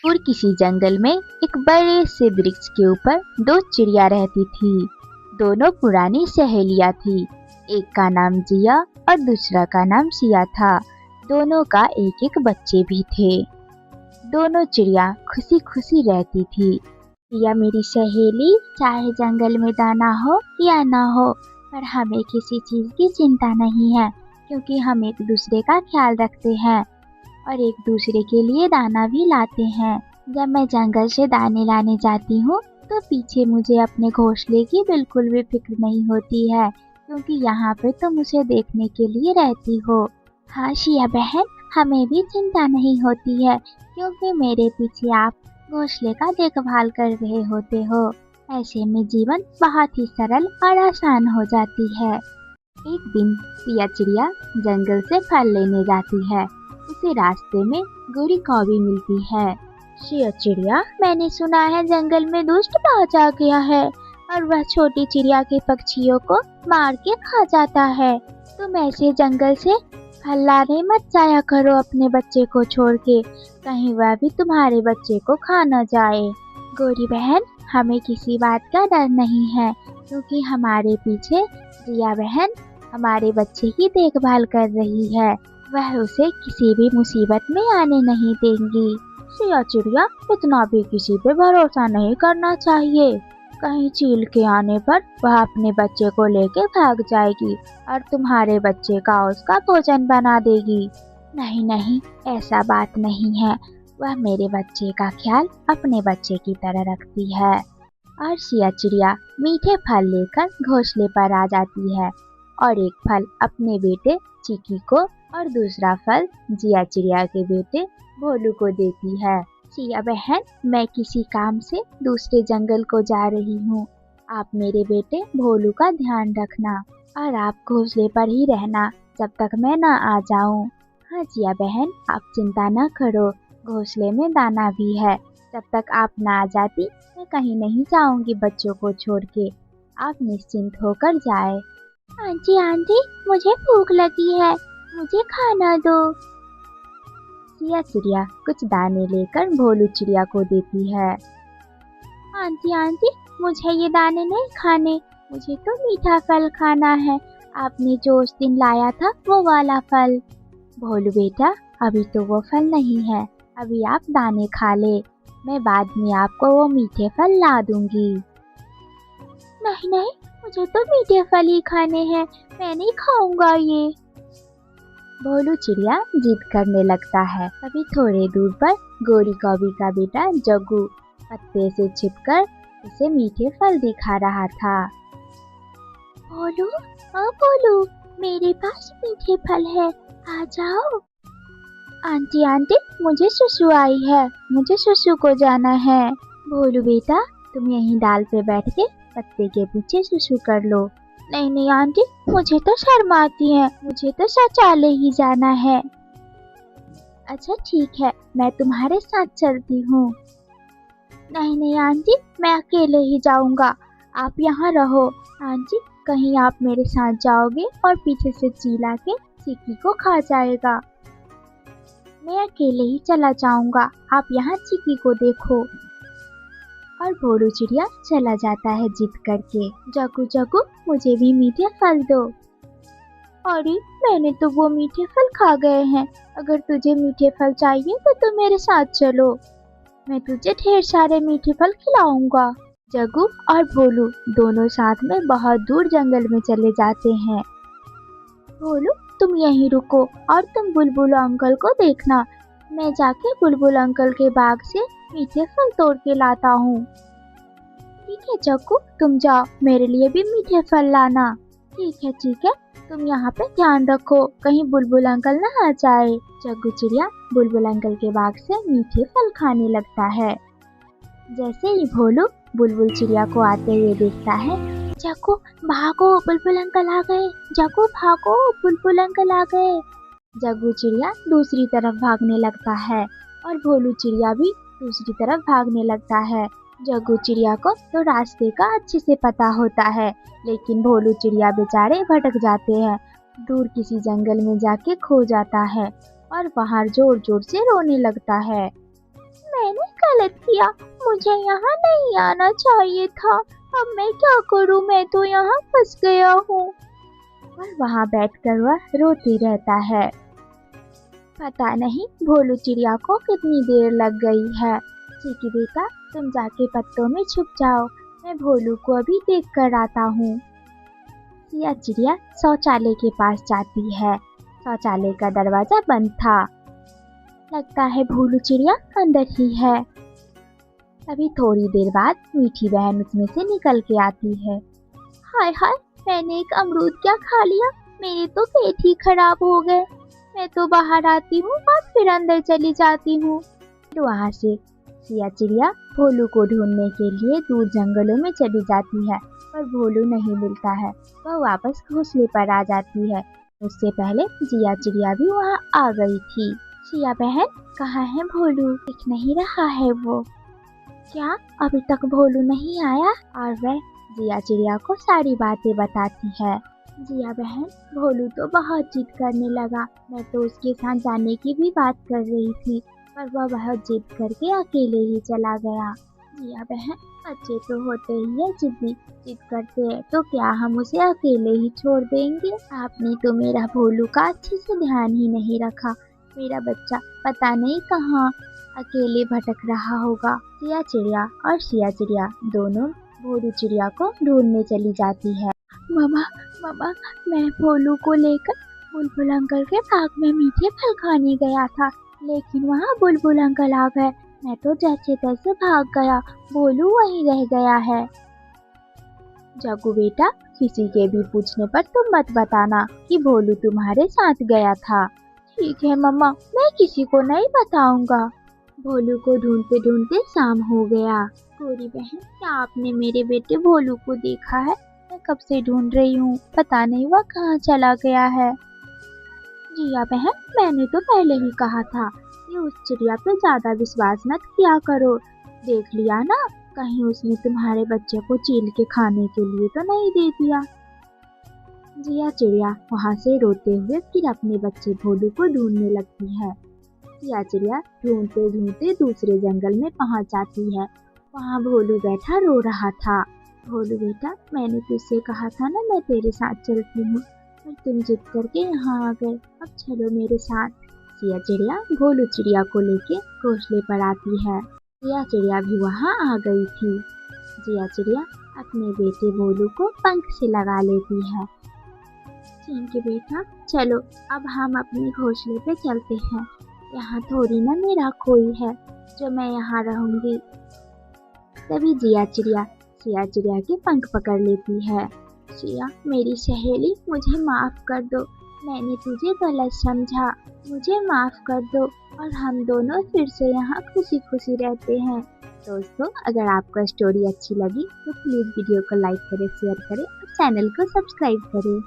और किसी जंगल में एक बड़े से वृक्ष के ऊपर दो चिड़िया रहती थी। दोनों पुरानी सहेलियां थी। एक का नाम जिया और दूसरा का नाम सिया था। दोनों का एक एक बच्चे भी थे। दोनों चिड़िया खुशी खुशी रहती थी। सिया मेरी सहेली, चाहे जंगल में दाना हो या ना हो, पर हमें किसी चीज की चिंता नहीं है, क्योंकि हम एक दूसरे का ख्याल रखते हैं और एक दूसरे के लिए दाना भी लाते हैं। जब मैं जंगल से दाने लाने जाती हूँ तो पीछे मुझे अपने घोंसले की बिल्कुल भी फिक्र नहीं होती है, क्योंकि यहाँ पे तो मुझे देखने के लिए रहती हो। हाँ शिया बहन, हमें भी चिंता नहीं होती है, क्योंकि मेरे पीछे आप घोंसले का देखभाल कर रहे होते हो। ऐसे में जीवन बहुत ही सरल और आसान हो जाती है। एक दिन सिया चिड़िया जंगल से फल लेने जाती है। उसे रास्ते में गोरी कौवी मिलती है। सिया चिड़िया, मैंने सुना है जंगल में दुष्ट बाज आ गया है और वह छोटी चिड़िया के पक्षियों को मार के खा जाता है। तुम ऐसे जंगल से फल लाने मत जाया करो अपने बच्चे को छोड़ के, कहीं वह भी तुम्हारे बच्चे को खा न जाए। गोरी बहन, हमें किसी बात का डर नहीं है, क्योंकि हमारे पीछे जिया बहन हमारे बच्चे की देखभाल कर रही है। वह उसे किसी भी मुसीबत में आने नहीं देंगी। सिया चिड़िया, इतना भी किसी पे भरोसा नहीं करना चाहिए। कहीं चील के आने पर वह अपने बच्चे को लेके भाग जाएगी और तुम्हारे बच्चे का उसका भोजन बना देगी। नहीं नहीं, ऐसा बात नहीं है। वह मेरे बच्चे का ख्याल अपने बच्चे की तरह रखती है। और सिया चिड़िया मीठे फल लेकर घोंसले पर आ जाती है और एक फल अपने बेटे चिकी को और दूसरा फल जिया चिड़िया के बेटे भोलू को देती है। सिया बहन, मैं किसी काम से दूसरे जंगल को जा रही हूँ। आप मेरे बेटे भोलू का ध्यान रखना और आप घोंसले पर ही रहना जब तक मैं ना आ जाऊँ। हाँ जिया बहन, आप चिंता न करो, घोंसले में दाना भी है। जब तक आप ना आ जाती मैं कहीं नहीं जाऊंगी बच्चों को छोड़ के। आप निश्चिंत होकर जाए। आंटी आंटी, मुझे भूख लगी है, मुझे खाना दो। सिया चिड़िया कुछ दाने लेकर भोलू चिड़िया को देती है। आंटी आंटी, मुझे ये दाने नहीं खाने, मुझे तो मीठा फल खाना है। आपने जो उस दिन लाया था वो वाला फल। भोलू बेटा, अभी तो वो फल नहीं है, अभी आप दाने खा ले, मैं बाद में आपको वो मीठे फल ला दूंगी। नहीं नहीं, मुझे तो मीठे फल ही खाने हैं, मैं नहीं खाऊंगा ये। भोलू चिड़िया जिद करने लगता है। अभी थोड़े दूर पर गोरी कौवी का बेटा जग्गू पत्ते से छिपकर उसे मीठे फल दिखा रहा था। भोलू, ओ भोलू, मेरे पास मीठे फल है, आ जाओ। आंटी आंटी, मुझे सुसु आई है, मुझे सुसु को जाना है। भोलू बेटा, तुम यहीं डाल पे बैठ के पत्ते के पीछे सुसु कर लो। नहीं नहीं आंटी, मुझे तो शर्म आती है, मुझे तो शौचालय ही जाना है। अच्छा ठीक है, मैं तुम्हारे साथ चलती हूँ। नहीं नहीं आंटी, मैं अकेले ही जाऊंगा, आप यहाँ रहो। आंटी, कहीं आप मेरे साथ जाओगे और पीछे से चील के चिकी को खा जाएगा। मैं अकेले ही चला जाऊंगा, आप यहाँ चिकी को देखो। और भोलू चिड़िया चला जाता है जिद करके। जग्गू जग्गू, मुझे भी मीठे फल दो। अरे, मैंने तो वो मीठे फल खा गए हैं, अगर तुझे मीठे फल चाहिए तो तू मेरे साथ चलो, मैं तुझे ढेर सारे मीठे फल खिलाऊंगा। जग्गू और भोलू दोनों साथ में बहुत दूर जंगल में चले जाते हैं। भोलू, तुम यहीं रुको और तुम बुलबुल अंकल को देखना, मैं जाके बुलबुल अंकल के बाग से मीठे फल तोड़ के लाता हूँ। ठीक है जग्गू, तुम जाओ, मेरे लिए भी मीठे फल लाना। ठीक है, तुम यहाँ पे ध्यान रखो, कहीं बुलबुल अंकल ना आ जाए। जग्गू चिड़िया बुलबुल अंकल के बाग से मीठे फल खाने लगता है। जैसे ही भोलू बुलबुल चिड़िया को आते हुए देखता है, जग्गू भागो, बुलबुल अंकल आ गए, जग्गू भागो, बुलबुल अंकल आ गए। जग्गू चिड़िया दूसरी तरफ भागने लगता है और भोलू चिड़िया भी दूसरी तरफ भागने लगता है। जग्गू चिड़िया को तो रास्ते का अच्छे से पता होता है, लेकिन भोलू चिड़िया बेचारे भटक जाते हैं। दूर किसी जंगल में जाके खो जाता है और वहाँ जोर जोर से रोने लगता है। मैंने गलत किया, मुझे यहाँ नहीं आना चाहिए था। अब मैं क्या करूँ, मैं तो यहाँ फंस गया हूँ। और वहाँ बैठकर वह रोती रहता है। पता नहीं भोलू चिड़िया को कितनी देर लग गई है। चीकी बेटा, तुम जाके पत्तों में छुप जाओ, मैं भोलू को अभी देख कर आता हूँ। सिया चिड़िया शौचालय के पास जाती है। शौचालय का दरवाजा बंद था। लगता है भोलू चिड़िया अंदर ही है। तभी थोड़ी देर बाद मीठी बहन उसमें से निकल के आती है। हाय हाय, मैंने एक अमरूद क्या खा लिया, मेरे तो पेट ही खराब हो गए। मैं तो बाहर आती हूँ और फिर अंदर चली जाती हूँ। फिर वहाँ से सिया चिड़िया भोलू को ढूंढने के लिए दूर जंगलों में चली जाती है, पर भोलू नहीं मिलता है। वह वापस घोंसले पर आ जाती है। उससे पहले जिया चिड़िया भी वहाँ आ गई थी। सिया बहन, कहाँ है भोलू? दिख नहीं रहा है वो। क्या अभी तक भोलू नहीं आया? और वह जिया चिड़िया को सारी बातें बताती है। जिया बहन, भोलू तो बहुत जिद करने लगा। मैं तो उसके साथ जाने की भी बात कर रही थी, पर वह बहुत जिद करके अकेले ही चला गया। जिया बहन, बच्चे तो होते ही है जिद्दी, जिद करते हैं तो क्या हम उसे अकेले ही छोड़ देंगे? आपने तो मेरा भोलू का अच्छे से ध्यान ही नहीं रखा। मेरा बच्चा पता नहीं कहाँ अकेले भटक रहा होगा। जिया चिड़िया और सिया चिड़िया दोनों भोलू चिड़िया को ढूंढने चली जाती है। मामा, मामा, मैं भोलू को लेकर बुलबुल अंकल के बाग में मीठे फल खाने गया था, लेकिन वहाँ बुलबुल अंकल आ गए। मैं तो जैसे तैसे भाग गया, भोलू वहीं रह गया है। जग्गू बेटा, किसी के भी पूछने पर तुम मत बताना कि भोलू तुम्हारे साथ गया था। ठीक है मम्मा, मैं किसी को नहीं बताऊंगा। भोलू को ढूंढते ढूंढते शाम हो गया। गोरी बहन, क्या आपने मेरे बेटे भोलू को देखा है? मैं कब से ढूंढ रही हूँ, पता नहीं वह कहाँ चला गया है। जिया बहन, मैंने तो पहले ही कहा था कि उस चिड़िया पे ज्यादा विश्वास मत किया करो। देख लिया ना, कहीं उसने तुम्हारे बच्चे को चील के खाने के लिए तो नहीं दे दिया। जिया चिड़िया वहाँ से रोते हुए फिर अपने बच्चे भोलू को ढूंढने लगती है। जिया चिड़िया ढूंढते ढूंढते दूसरे जंगल में पहुँच जाती है। वहाँ भोलू बैठा रो रहा था। भोलू बेटा, मैंने तुझसे कहा था ना मैं तेरे साथ चलती हूँ, पर तुम जिद करके यहाँ आ गए। अब चलो मेरे साथ। जिया चिड़िया भोलू चिड़िया को लेके घोंसले पर आती है। जिया चिड़िया भी वहाँ आ गई थी। जिया चिड़िया अपने बेटे भोलू को पंख से लगा लेती है। ठीक है बेटा, चलो अब हम अपने घोंसले पे चलते हैं। यहाँ थोड़ी ना मेरा कोई है जो मैं यहाँ रहूंगी। तभी जिया चिड़िया सिया चिड़िया के पंख पकड़ लेती है। सिया, मेरी सहेली, मुझे माफ कर दो। मैंने तुझे गलत समझा, मुझे माफ कर दो और हम दोनों फिर से यहाँ खुशी खुशी रहते हैं। दोस्तों, अगर आपको स्टोरी अच्छी लगी तो प्लीज वीडियो को लाइक करें, शेयर करें और चैनल को सब्सक्राइब करें।